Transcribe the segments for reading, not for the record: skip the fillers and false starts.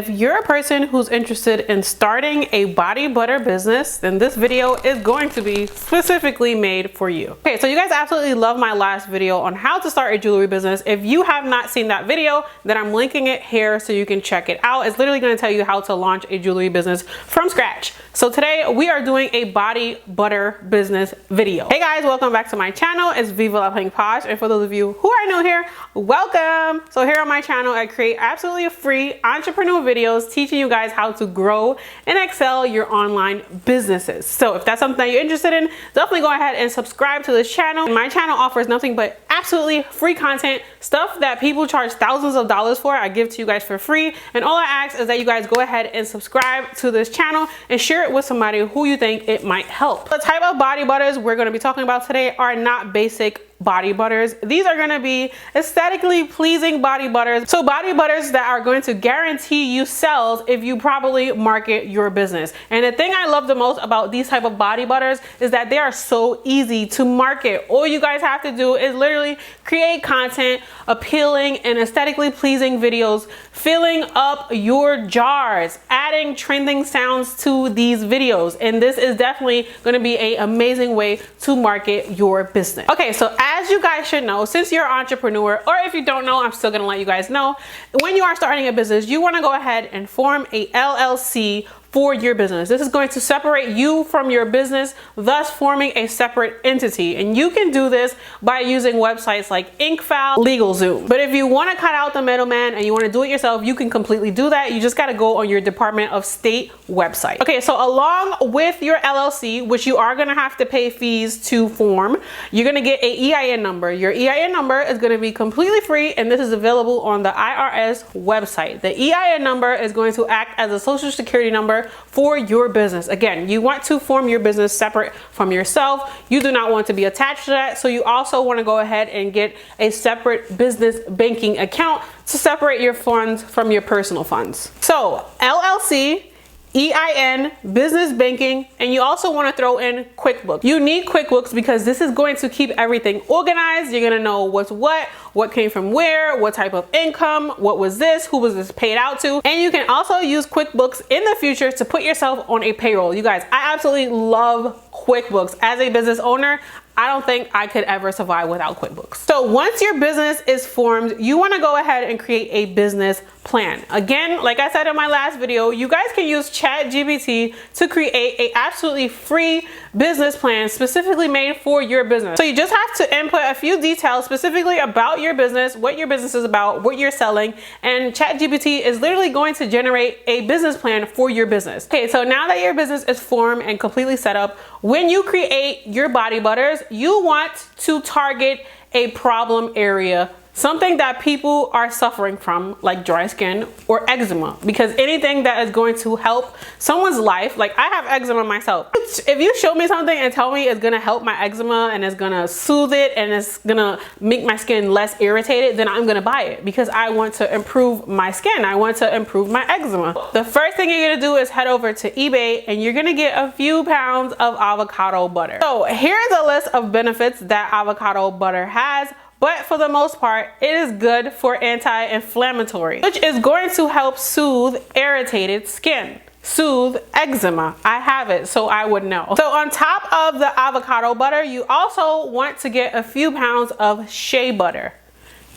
If you're a person who's interested in starting a body butter business, then this video is going to be specifically made for you. Okay, so you guys absolutely love my last video on how to start a jewelry business. If you have not seen that video, then I'm linking it here so you can check it out. It's literally going to tell you how to launch a jewelry business from scratch. So today we are doing a body butter business video. Hey guys, welcome back to my channel. It's Viva La Pink Posh, and for those of you who are new here, welcome. So here on my channel, I create absolutely free entrepreneur videos teaching you guys how to grow and excel your online businesses. So if that's something that you're interested in, definitely go ahead and subscribe to this channel. My channel offers nothing but absolutely free content, stuff that people charge thousands of dollars for. I give to you guys for free, and all I ask is that you guys go ahead and subscribe to this channel and share it with somebody who you think it might help. The type of body butters we're going to be talking about today are not basic body butters. These are going to be aesthetically pleasing body butters. So body butters that are going to guarantee you sales if you properly market your business. And the thing I love the most about these type of body butters is that they are so easy to market. All you guys have to do is literally create content, appealing and aesthetically pleasing videos, filling up your jars, adding trending sounds to these videos. And this is definitely going to be an amazing way to market your business. Okay, so as you guys should know, since you're an entrepreneur, or if you don't know, I'm still gonna let you guys know, when you are starting a business, you wanna go ahead and form a LLC for your business. This is going to separate you from your business, thus forming a separate entity. And you can do this by using websites like InkFile, LegalZoom. But if you want to cut out the middleman and you want to do it yourself, you can completely do that. You just got to go on your Department of State website. Okay, so along with your LLC, which you are going to have to pay fees to form, you're going to get a EIN number. Your EIN number is going to be completely free, and this is available on the IRS website. The EIN number is going to act as a social security number for your business. Again, you want to form your business separate from yourself. You do not want to be attached to that. So you also want to go ahead and get a separate business banking account to separate your funds from your personal funds. So LLC, EIN, business banking, and you also want to throw in QuickBooks. You need QuickBooks because this is going to keep everything organized. You're going to know what's what came from where, what type of income, what was this, who was this paid out to. And you can also use QuickBooks in the future to put yourself on a payroll. You guys, I absolutely love QuickBooks. As a business owner, I don't think I could ever survive without QuickBooks. So once your business is formed, you want to go ahead and create a business plan. Again, like I said in my last video, you guys can use ChatGPT to create a absolutely free business plan specifically made for your business. So you just have to input a few details specifically about your business, what your business is about, what you're selling, and ChatGPT is literally going to generate a business plan for your business. Okay, so now that your business is formed and completely set up, when you create your body butters, you want to target a problem area, something that people are suffering from, like dry skin or eczema, because anything that is going to help someone's life, like I have eczema myself. If you show me something and tell me it's gonna help my eczema and it's gonna soothe it and it's gonna make my skin less irritated, then I'm gonna buy it because I want to improve my skin. I want to improve my eczema. The first thing you're gonna do is head over to eBay and you're gonna get a few pounds of avocado butter. So here's a list of benefits that avocado butter has. But for the most part, it is good for anti-inflammatory, which is going to help soothe irritated skin, soothe eczema. I have it, so I would know. So on top of the avocado butter, you also want to get a few pounds of shea butter.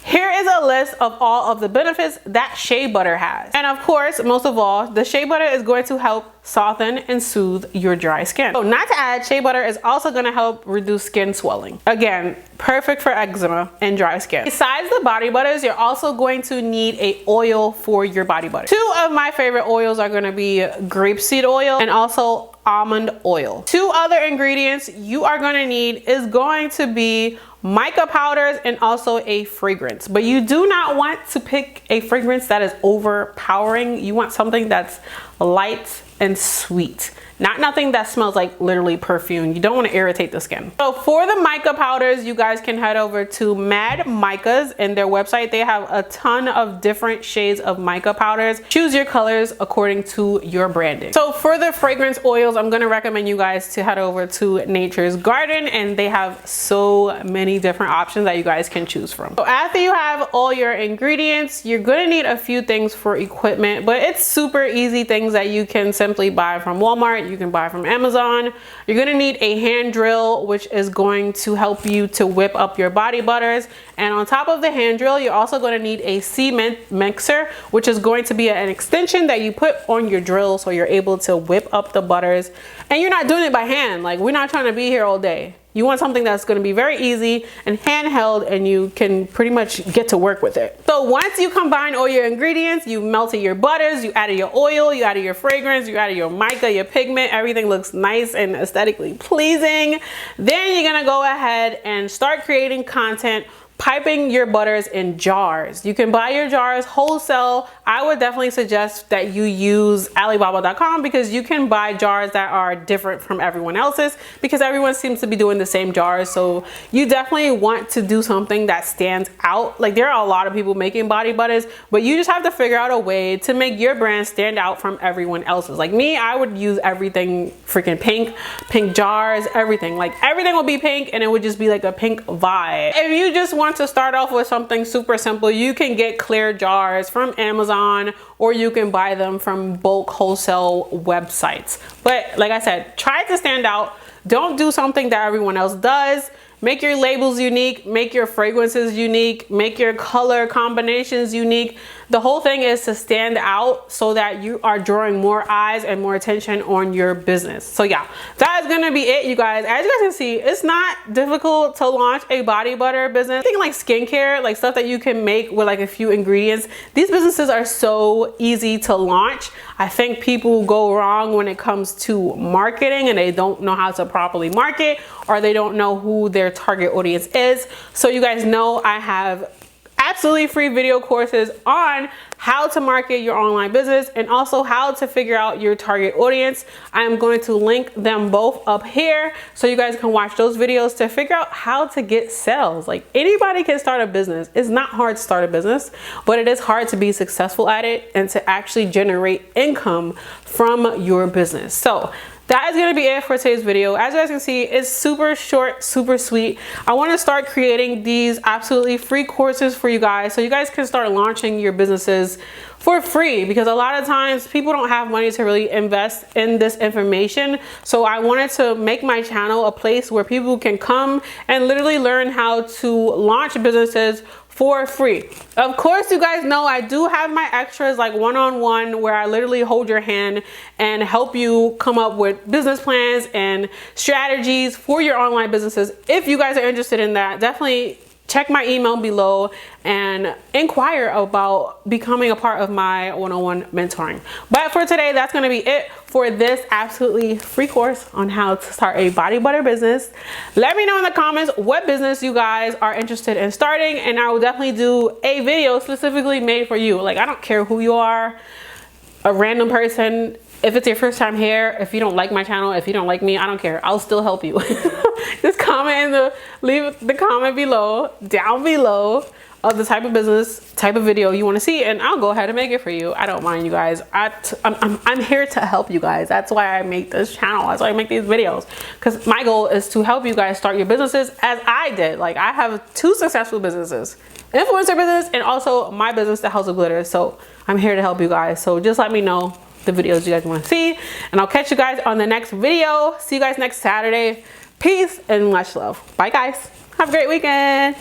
Here is a list of all of the benefits that shea butter has. And of course, most of all, the shea butter is going to help soften and soothe your dry skin. So not to add, shea butter is also going to help reduce skin swelling. Again, perfect for eczema and dry skin. Besides the body butters, you're also going to need a oil for your body butter. Two of my favorite oils are going to be grapeseed oil and also almond oil. Two other ingredients you are going to need is going to be mica powders and also a fragrance. But you do not want to pick a fragrance that is overpowering. You want something that's light and sweet. Not nothing that smells like literally perfume. You don't want to irritate the skin. So for the mica powders, you guys can head over to Mad Micas and their website. They have a ton of different shades of mica powders. Choose your colors according to your branding. So for the fragrance oils, I'm going to recommend you guys to head over to Nature's Garden, and they have so many different options that you guys can choose from. So after you have all your ingredients, you're going to need a few things for equipment, but it's super easy things that you can simply buy from Walmart. You can buy from Amazon. You're gonna need a hand drill, which is going to help you to whip up your body butters. And on top of the hand drill, you're also gonna need a cement mixer, which is going to be an extension that you put on your drill so you're able to whip up the butters. And you're not doing it by hand. Like, we're not trying to be here all day. You want something that's going to be very easy and handheld, and you can pretty much get to work with it. So once you combine all your ingredients, you melted your butters, you added your oil, you added your fragrance, you added your mica, your pigment, everything looks nice and aesthetically pleasing. Then you're going to go ahead and start creating content, piping your butters in jars. You can buy your jars wholesale. I would definitely suggest that you use Alibaba.com because you can buy jars that are different from everyone else's, because everyone seems to be doing the same jars. So you definitely want to do something that stands out. Like, there are a lot of people making body butters, but you just have to figure out a way to make your brand stand out from everyone else's. Like me, I would use everything freaking pink jars, everything. Like, everything would be pink and it would just be like a pink vibe. If you just want to start off with something super simple, you can get clear jars from Amazon, or you can buy them from bulk wholesale websites. But like I said, try to stand out. Don't do something that everyone else does. Make your labels unique, make your fragrances unique, make your color combinations unique. The whole thing is to stand out so that you are drawing more eyes and more attention on your business. So yeah, that is gonna be it, you guys. As you guys can see, it's not difficult to launch a body butter business. Think like skincare, like stuff that you can make with like a few ingredients. These businesses are so easy to launch. I think people go wrong when it comes to marketing, and they don't know how to properly market, or they don't know who their target audience is. So you guys know I have absolutely free video courses on how to market your online business and also how to figure out your target audience. I am going to link them both up here so you guys can watch those videos to figure out how to get sales. Like, anybody can start a business. It's not hard to start a business, but it is hard to be successful at it and to actually generate income from your business. So that is going to be it for today's video. As you guys can see, it's super short, super sweet. I want to start creating these absolutely free courses for you guys so you guys can start launching your businesses for free, because a lot of times people don't have money to really invest in this information. So I wanted to make my channel a place where people can come and literally learn how to launch businesses for free. Of course, you guys know I do have my extras, like one-on-one, where I literally hold your hand and help you come up with business plans and strategies for your online businesses. If you guys are interested in that, definitely check my email below and inquire about becoming a part of my one-on-one mentoring. But for today, that's going to be it for this absolutely free course on how to start a body butter business. Let me know in the comments what business you guys are interested in starting, and I will definitely do a video specifically made for you. Like, I don't care who you are, a random person. If it's your first time here, if you don't like my channel, if you don't like me, I don't care. I'll still help you. Just comment leave the comment below, down below, of the type of business, type of video you want to see, and I'll go ahead and make it for you. I don't mind, you guys. I'm here to help you guys. That's why I make this channel. That's why I make these videos, because my goal is to help you guys start your businesses as I did. Like, I have 2 successful businesses, influencer business and also my business, The House of Glitter. So I'm here to help you guys. So just let me know the videos you guys want to see, and I'll catch you guys on the next video. See you guys next Saturday. Peace and much love. Bye, guys. Have a great weekend.